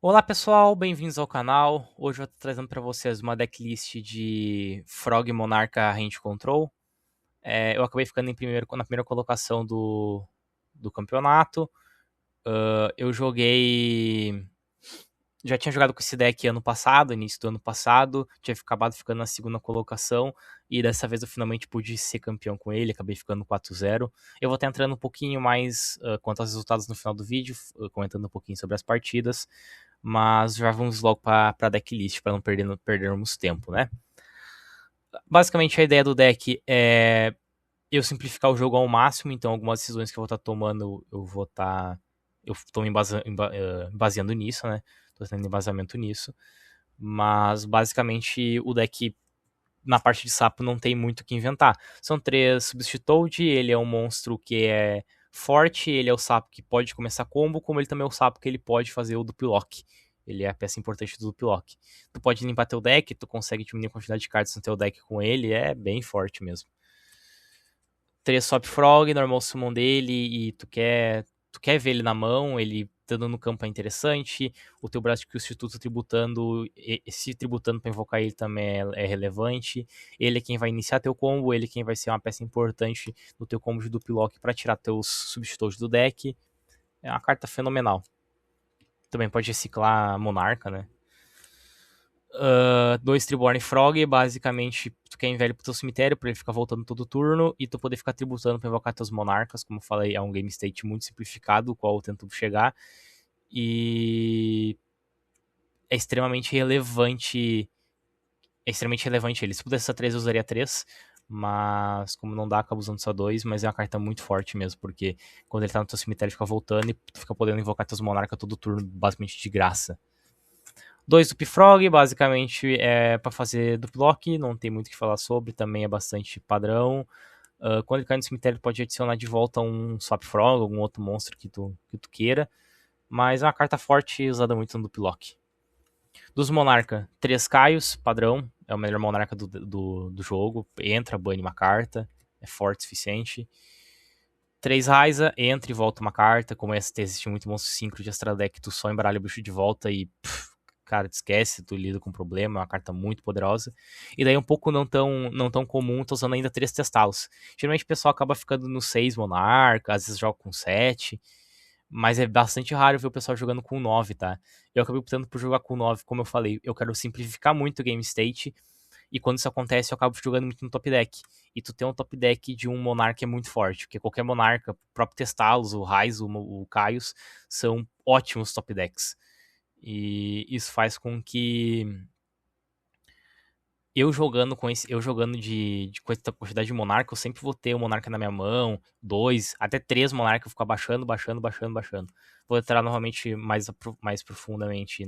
Olá pessoal, bem-vindos ao canal. Hoje eu estou trazendo para vocês uma decklist de Frog Monarca Range Control. Eu acabei ficando na primeira colocação do campeonato. Eu joguei. Já tinha jogado com esse deck ano passado, início do ano passado. Tinha acabado ficando na segunda colocação. E dessa vez eu finalmente pude ser campeão com ele. Acabei ficando 4-0. Eu vou estar entrando um pouquinho mais quanto aos resultados no final do vídeo, comentando um pouquinho sobre as partidas. Mas já vamos logo para a decklist, para não perdermos tempo, né? Basicamente a ideia do deck é eu simplificar o jogo ao máximo, então algumas decisões que eu vou estar tomando, eu vou estar. Eu estou me baseando nisso, né? Estou tendo embasamento nisso. Mas basicamente o deck na parte de sapo não tem muito o que inventar. São 3 Substitute, ele é um monstro que é forte, ele é o sapo que pode começar combo, como ele também é o sapo que ele pode fazer o duplo lock. Ele é a peça importante do duplo lock. Tu pode limpar teu deck, tu consegue diminuir a quantidade de cartas no teu deck com ele, é bem forte mesmo. 3 Swap Frog, normal summon dele, e tu quer ver ele na mão, ele estando no campo é interessante, o teu braço de instituto tributando, se tributando para invocar ele também é relevante, ele é quem vai iniciar teu combo, ele é quem vai ser uma peça importante no teu combo de duplo lock para tirar teus substitutos do deck, é uma carta fenomenal. Também pode reciclar Monarca, né? 2 Triborn Frog, basicamente tu quer envelho pro teu cemitério pra ele ficar voltando todo turno e tu poder ficar tributando pra invocar teus monarcas, como eu falei, é um game state muito simplificado, o qual eu tento chegar, e é extremamente relevante ele. Se pudesse ser 3 eu usaria 3, mas como não dá, acaba usando só 2, mas é uma carta muito forte mesmo, porque quando ele tá no teu cemitério ele fica voltando e tu fica podendo invocar teus monarcas todo turno, basicamente de graça. 2 do Pifrog, basicamente é para fazer do block, não tem muito o que falar sobre, também é bastante padrão. Quando ele cai no cemitério, ele pode adicionar de volta um Swap Frog, algum outro monstro que tu queira. Mas é uma carta forte usada muito no Duplock. Dos Monarca, 3 Caios, padrão, é o melhor Monarca do jogo. Entra, bane uma carta, é forte o suficiente. 3 Raiza, entra e volta uma carta. Como ST existe muito monstro synchro de Astral Deck, tu só embaralha o bicho de volta e cara, te esquece, tu lida com problema, é uma carta muito poderosa. E daí um pouco não tão comum, tô usando ainda 3 Testalos. Geralmente o pessoal acaba ficando no 6 Monarca, às vezes joga com 7, mas é bastante raro ver o pessoal jogando com 9, tá? Eu acabei optando por jogar com 9, como eu falei, eu quero simplificar muito o game state, e quando isso acontece eu acabo jogando muito no top deck. E tu tem um top deck de um Monarca é muito forte, porque qualquer Monarca, o próprio Testalos, o Raiz, o Caios, são ótimos top decks. E isso faz com que com essa quantidade de monarca, eu sempre vou ter um monarca na minha mão, 2, até 3 monarca, eu fico abaixando, baixando, baixando, baixando. Vou entrar novamente mais profundamente,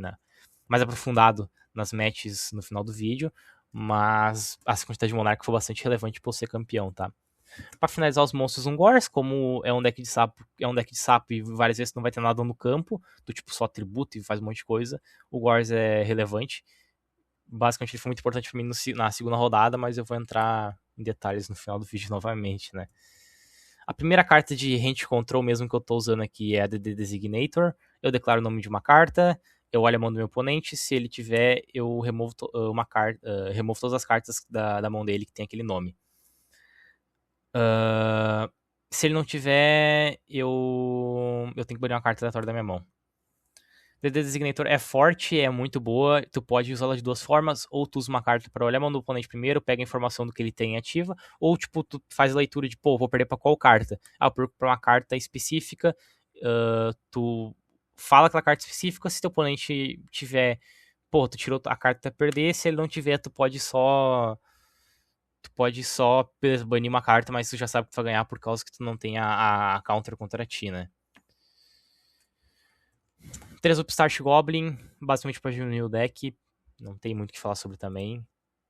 mais aprofundado nas matches no final do vídeo, mas essa quantidade de monarca foi bastante relevante para eu ser campeão, tá? Para finalizar os monstros Ungors, como é um deck de sapo e várias vezes não vai ter nada no campo, do tipo só atributo e faz um monte de coisa, o Gors é relevante. Basicamente ele foi muito importante para mim na segunda rodada, mas eu vou entrar em detalhes no final do vídeo novamente, né? A primeira carta de Hand Control mesmo que eu tô usando aqui é a The Designator. Eu declaro o nome de uma carta, eu olho a mão do meu oponente, se ele tiver, eu removo uma carta, removo todas as cartas da mão dele que tem aquele nome. Se ele não tiver, eu tenho que banir uma carta aleatória da minha mão. The Designator é forte, é muito boa. Tu pode usá-la de duas formas. Ou tu usa uma carta para olhar a mão do oponente primeiro, pega a informação do que ele tem ativa. Ou, tipo, tu faz a leitura de, pô, vou perder pra qual carta? Ah, pra uma carta específica. Tu fala aquela carta específica. Se teu oponente tiver, pô, tu tirou a carta pra perder. Se ele não tiver, tu pode só banir uma carta, mas tu já sabe que tu vai ganhar por causa que tu não tem a counter contra ti, né? 3 Upstart Goblin, basicamente pra diminuir o deck. Não tem muito o que falar sobre também.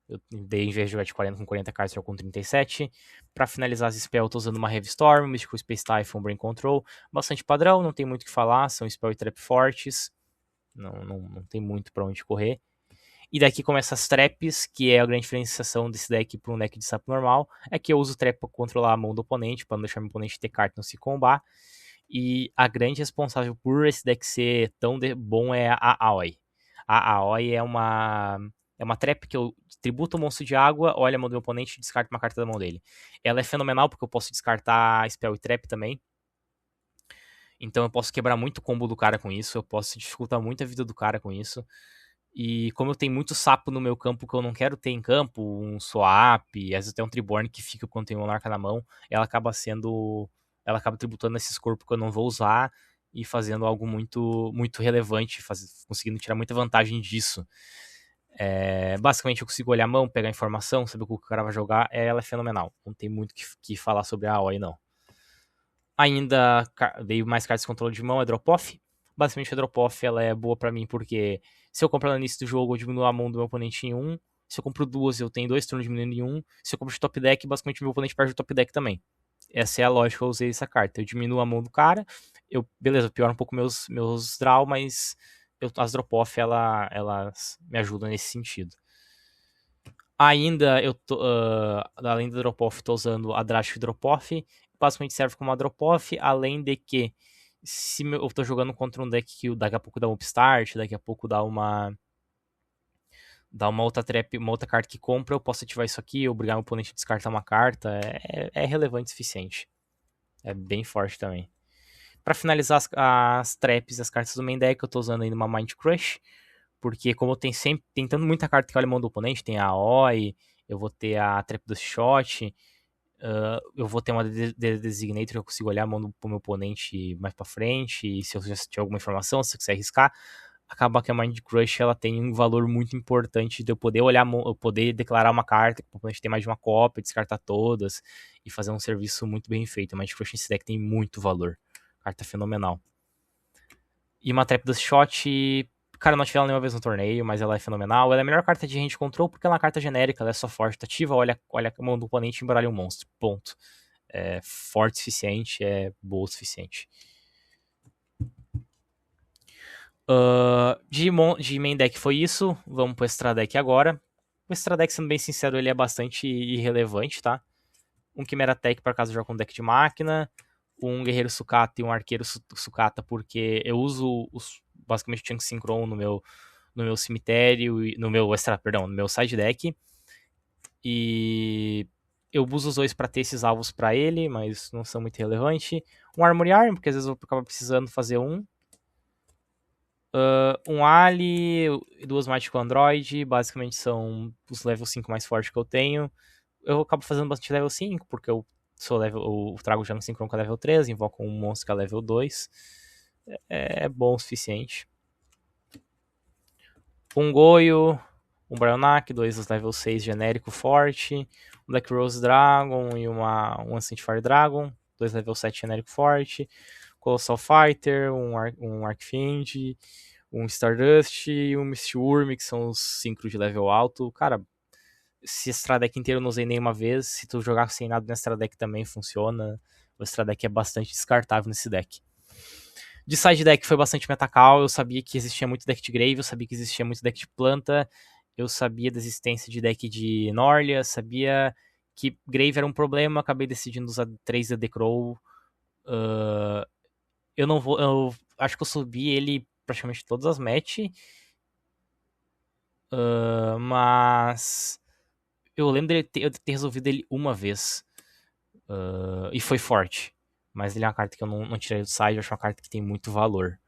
Eu dei, em vez de jogar de 40 com 40 cartas, jogo com 37. Pra finalizar as spells, eu tô usando uma Heavy Storm, Mystical Space Typhon, Brain Control. Bastante padrão, não tem muito o que falar. São spell e trap fortes. Não tem muito pra onde correr. E daqui começa as traps, que é a grande diferenciação desse deck para um deck de sapo normal. É que eu uso trap pra controlar a mão do oponente, pra não deixar meu oponente ter carta e não se combar. E a grande responsável por esse deck ser tão bom é a Aoi. A Aoi é uma trap que eu tributo o monstro de água, olha a mão do meu oponente e descarto uma carta da mão dele. Ela é fenomenal porque eu posso descartar spell e trap também. Então eu posso quebrar muito o combo do cara com isso, eu posso dificultar muito a vida do cara com isso. E como eu tenho muito sapo no meu campo que eu não quero ter em campo, um swap, às vezes até um Triborn que fica quando tem um Monarca na mão, ela acaba sendo. Ela acaba tributando esses corpos que eu não vou usar e fazendo algo muito, muito relevante, conseguindo tirar muita vantagem disso. Basicamente eu consigo olhar a mão, pegar informação, saber o que o cara vai jogar, ela é fenomenal. Não tem muito que falar sobre a AOE, não. Ainda dei mais cartas de controle de mão, é drop-off. Basicamente a drop-off ela é boa pra mim porque se eu compro ela no início do jogo, eu diminuo a mão do meu oponente em 1. Se eu compro duas, eu tenho 2 turnos diminuindo em 1. Se eu compro de top deck, basicamente o meu oponente perde o top deck também. Essa é a lógica que eu usei essa carta. Eu diminuo a mão do cara, beleza, piora um pouco meus draw, mas as drop-off elas me ajudam nesse sentido. Ainda além da drop-off, tô usando a Drastic Drop-off. Basicamente serve como uma drop-off, além de que se eu tô jogando contra um deck que daqui a pouco dá um upstart, daqui a pouco dá uma outra trap, uma outra carta que compra, eu posso ativar isso aqui, obrigar meu oponente a descartar uma carta, é relevante o suficiente. É bem forte também. Pra finalizar as traps e as cartas do main deck, eu tô usando ainda uma Mind Crush, porque como tem sempre tentando muita carta que olha a mão do oponente, tem a Oi, eu vou ter a Trap do Shot, eu vou ter uma Designator que eu consigo olhar a mão do meu oponente mais pra frente, e se eu já tiver alguma informação, se eu quiser arriscar, acaba que a Mind Crush ela tem um valor muito importante de eu poder olhar, eu poder declarar uma carta, que o oponente tem mais de uma cópia, descartar todas, e fazer um serviço muito bem feito. A Mind Crush nesse deck tem muito valor. Carta fenomenal. E uma Trap do Shot, cara, eu não tive ela nenhuma vez no torneio, mas ela é fenomenal. Ela é a melhor carta de hand control porque ela é uma carta genérica, ela é só forte, ativa, olha a mão do oponente e embaralha um monstro. Ponto. É forte o suficiente, é boa o suficiente. De main deck foi isso. Vamos pro extra deck agora. O extra deck, sendo bem sincero, ele é bastante irrelevante, tá? Um Chimera Tech para caso eu jogue com um deck de máquina. Um Guerreiro Sucata e um Arqueiro Sucata, porque eu uso basicamente o Chunk Synchron no meu cemitério, no meu side deck. E eu uso os dois para ter esses alvos para ele, mas não são muito relevantes. Um Armory Arm, porque às vezes eu acabo precisando fazer um. Um Ali e duas Magical Android, basicamente são os level 5 mais fortes que eu tenho. Eu acabo fazendo bastante level 5, porque eu trago o Junk Synchron com level 3, invoco um monstro que é level 2. É bom o suficiente. Um Goyo, um Brionac, dois level 6 genérico forte, um Black Rose Dragon e um Ancient Fire Dragon, dois level 7 genérico forte, Colossal Fighter, um Arcfiend, um Stardust e um Mistworm, que são os 5 de level alto. Cara, esse Extra Deck inteiro eu não usei nenhuma vez. Se tu jogar sem nada no Extra Deck também funciona. O Extra Deck é bastante descartável nesse deck. De side deck foi bastante metacall. Eu sabia que existia muito deck de Grave, eu sabia que existia muito deck de planta, eu sabia da existência de deck de Norlia, sabia que Grave era um problema, acabei decidindo usar 3 da The Crow. Eu acho que eu subi ele praticamente todas as matches. Mas eu lembro dele eu ter resolvido ele uma vez. E foi forte. Mas ele é uma carta que eu não tirei do side, eu acho uma carta que tem muito valor.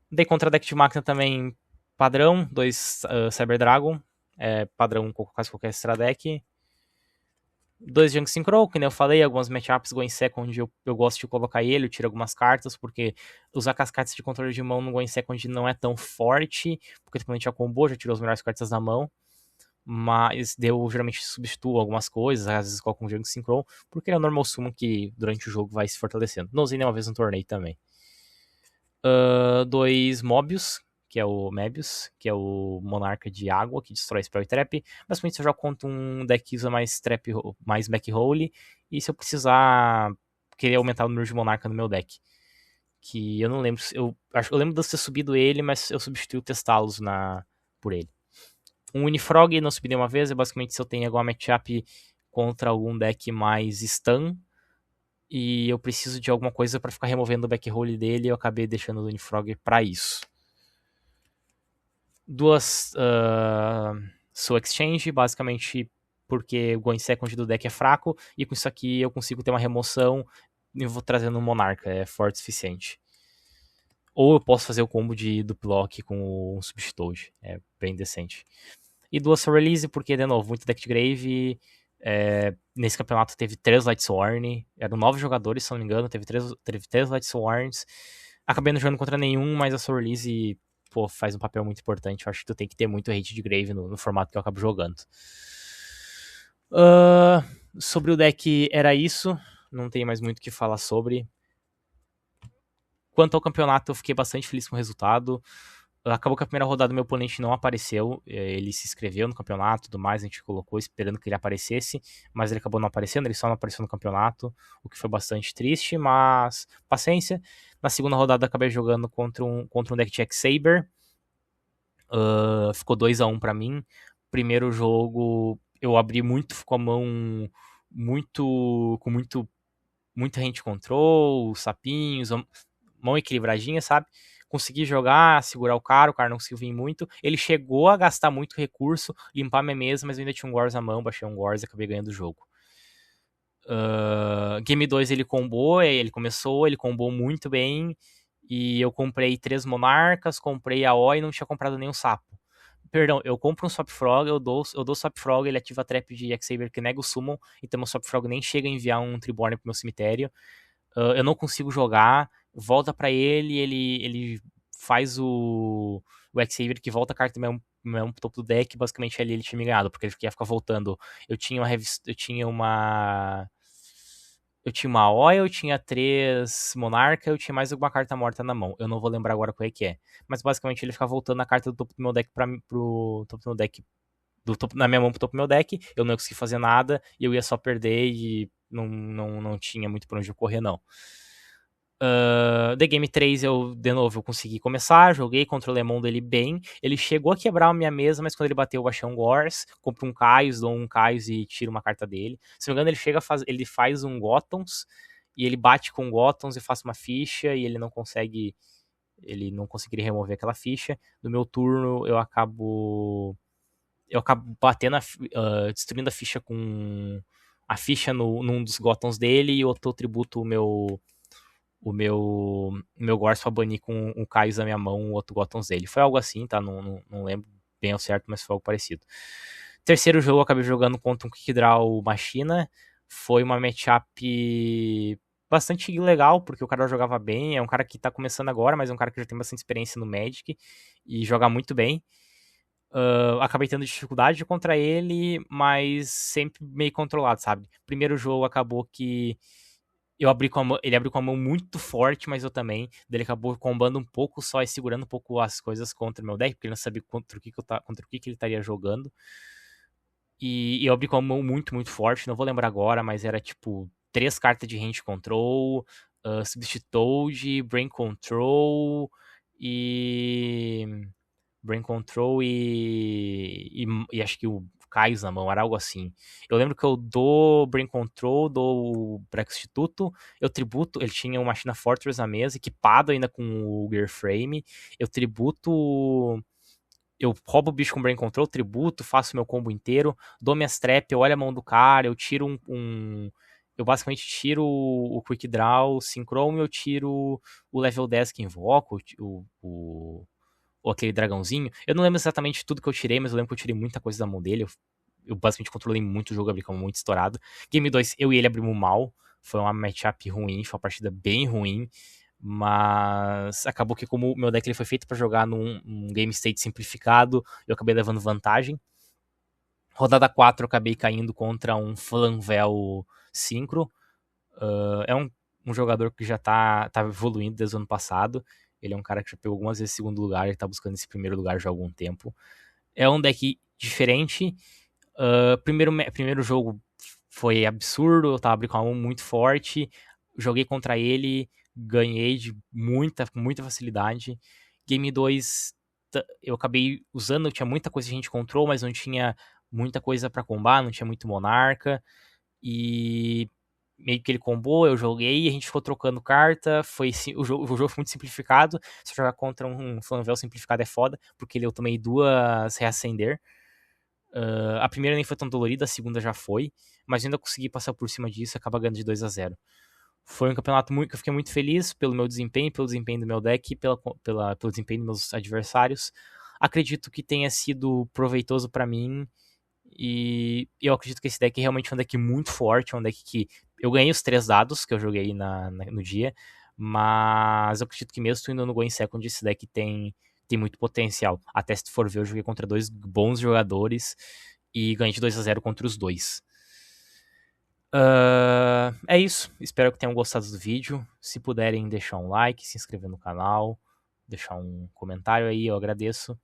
Dei contra deck de máquina também padrão, 2 Cyber Dragon. Padrão quase qualquer extra deck. 2 Junk Synchro, que nem eu falei, algumas matchups Go Second eu gosto de colocar ele, eu tiro algumas cartas, porque usar com as cartas de controle de mão no Go Second não é tão forte, porque quando a gente já combou, já tirou as melhores cartas da mão. Mas eu geralmente substituo algumas coisas, às vezes coloco um Junk Synchro, porque ele é um normal summon que durante o jogo vai se fortalecendo. Não usei nenhuma vez no torneio também. 2 Mobius, que é o Mebius, que é o monarca de água, que destrói Spell e Trap. Basicamente eu jogo contra um deck que usa mais Trap, mais Backroll, e se eu precisar querer aumentar o número de monarca no meu deck. Que eu não lembro, eu lembro de eu ter subido ele, mas eu substituí o Testalos por ele. Um Unifrog não subi nenhuma vez, é basicamente se eu tenho alguma matchup contra algum deck mais stun, e eu preciso de alguma coisa pra ficar removendo o backroll dele, e eu acabei deixando o Dunifrog pra isso. Duas Soul Exchange, basicamente porque o Going Second do deck é fraco, e com isso aqui eu consigo ter uma remoção e vou trazendo um Monarca, é forte o suficiente. Ou eu posso fazer o combo de Duplock com um Substitute, é bem decente. E duas Soul Release, porque, de novo, muito deck de Grave. Nesse campeonato teve 3 Lightsworn, eram 9 jogadores, se não me engano, teve 3 Lightsworns. Acabei não jogando contra nenhum, mas a Soul Release pô, faz um papel muito importante. Eu acho que tu tem que ter muito hate de Grave no formato que eu acabo jogando. Sobre o deck era isso, não tem mais muito o que falar sobre. Quanto ao campeonato, eu fiquei bastante feliz com o resultado. Acabou que a primeira rodada meu oponente não apareceu, ele se inscreveu no campeonato e tudo mais, a gente colocou esperando que ele aparecesse, mas ele acabou não aparecendo, ele só não apareceu no campeonato, o que foi bastante triste, mas paciência. Na segunda rodada acabei jogando contra um deck de X-Saber, ficou 2-1 pra mim. Primeiro jogo eu abri muito com a mão com muita hand control, sapinhos, mão equilibradinha, sabe? Consegui jogar, segurar o cara não conseguiu vir muito. Ele chegou a gastar muito recurso, limpar minha mesa, mas eu ainda tinha um Gors na mão, baixei um Gors e acabei ganhando o jogo. Game 2 ele combou, ele combou muito bem, e eu comprei 3 monarcas, comprei a O e não tinha comprado nenhum sapo. Perdão, eu compro um Swap Frog, eu dou Swap Frog, ele ativa a trap de X-Saber que nega o Summon, então meu Swap Frog nem chega a enviar um Triborn pro meu cemitério. Eu não consigo jogar, volta pra ele faz o X-Saber que volta a carta mesmo pro topo do deck, basicamente ali ele tinha me ganhado, porque ele ia ficar voltando. Eu tinha uma Oil, eu tinha 3 Monarca, eu tinha mais alguma carta morta na mão. Eu não vou lembrar agora qual é que é. Mas basicamente ele fica voltando a carta do topo do meu deck pro topo do meu deck. Na minha mão pro topo do meu deck. Eu não ia conseguir fazer nada e eu ia só perder e não tinha muito pra onde eu correr, não. The Game 3 de novo, eu consegui começar, joguei, controlei a mão dele bem. Ele chegou a quebrar a minha mesa, mas quando ele bateu, eu baixei um Gors, compro um Kaios, dou um Kaios e tiro uma carta dele. Se não me engano, ele faz um Gotons, e ele bate com Gotons e faz uma ficha, e ele não conseguiria remover aquela ficha. No meu turno, eu acabo batendo, destruindo a ficha com a ficha num dos Gotons dele, e eu tributo o meu Gors pra banir com um Kaios na minha mão, o outro Gotons dele. Foi algo assim, tá? Não lembro bem ao certo, mas foi algo parecido. Terceiro jogo eu acabei jogando contra um Quick Draw Machina. Foi uma matchup bastante legal, porque o cara jogava bem. É um cara que tá começando agora, mas é um cara que já tem bastante experiência no Magic e joga muito bem. Acabei tendo dificuldade contra ele, mas sempre meio controlado, sabe? Primeiro jogo acabou que ele abriu com a mão muito forte, mas eu também. Ele acabou combando um pouco só e segurando um pouco as coisas contra o meu deck, porque ele não sabia contra o que ele estaria jogando. E eu abri com a mão muito, muito forte. Não vou lembrar agora, mas era tipo 3 cartas de Hand Control, Substitute, Brain Control e. Brain Control e acho que o Kaios na mão, era algo assim. Eu lembro que eu dou Brain Control, dou Brex Instituto, eu tributo, ele tinha uma Machina Fortress na mesa, equipado ainda com o Gear Frame, eu tributo, eu roubo o bicho com Brain Control, tributo, faço meu combo inteiro, dou minhas trap, eu olho a mão do cara, eu tiro eu basicamente tiro o Quick Draw, Synchron, e eu tiro o level 10 que invoco, ou aquele dragãozinho. Eu não lembro exatamente tudo que eu tirei, mas eu lembro que eu tirei muita coisa da mão dele. Eu basicamente controlei muito o jogo, abri como muito estourado. Game 2, eu e ele abrimos mal. Foi uma matchup ruim, foi uma partida bem ruim. Mas acabou que, como o meu deck ele foi feito para jogar num game state simplificado, eu acabei levando vantagem. Rodada 4, eu acabei caindo contra um Flanvel Synchro. É um jogador que já tá evoluindo desde o ano passado. Ele é um cara que já pegou algumas vezes segundo lugar, ele tá buscando esse primeiro lugar já há algum tempo. É um deck diferente. Primeiro jogo foi absurdo, eu tava abrindo com uma mão muito forte. Joguei contra ele, ganhei com muita facilidade. Game 2, eu acabei usando, eu tinha muita coisa de gente control, mas não tinha muita coisa para combar, não tinha muito monarca. E meio que ele combou, eu joguei, a gente ficou trocando carta, o jogo foi muito simplificado, se jogar contra um Flamvel simplificado é foda, porque eu tomei 2 reacender. A primeira nem foi tão dolorida, a segunda já foi, mas ainda consegui passar por cima disso e acabar ganhando de 2-0. Foi um campeonato que eu fiquei muito feliz pelo meu desempenho, pelo desempenho do meu deck e pelo desempenho dos meus adversários. Acredito que tenha sido proveitoso para mim e eu acredito que esse deck realmente é um deck muito forte, é um deck que eu ganhei os 3 dados que eu joguei no dia, mas eu acredito que mesmo indo no Go in Second, esse deck tem muito potencial. Até se tu for ver, eu joguei contra 2 bons jogadores e ganhei de 2-0 contra os dois. É isso. Espero que tenham gostado do vídeo. Se puderem deixar um like, se inscrever no canal, deixar um comentário aí, eu agradeço.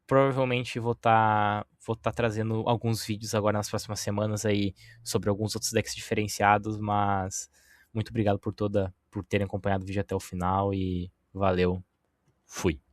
Provavelmente vou tá trazendo alguns vídeos agora nas próximas semanas aí sobre alguns outros decks diferenciados, mas muito obrigado por terem acompanhado o vídeo até o final e valeu. Fui.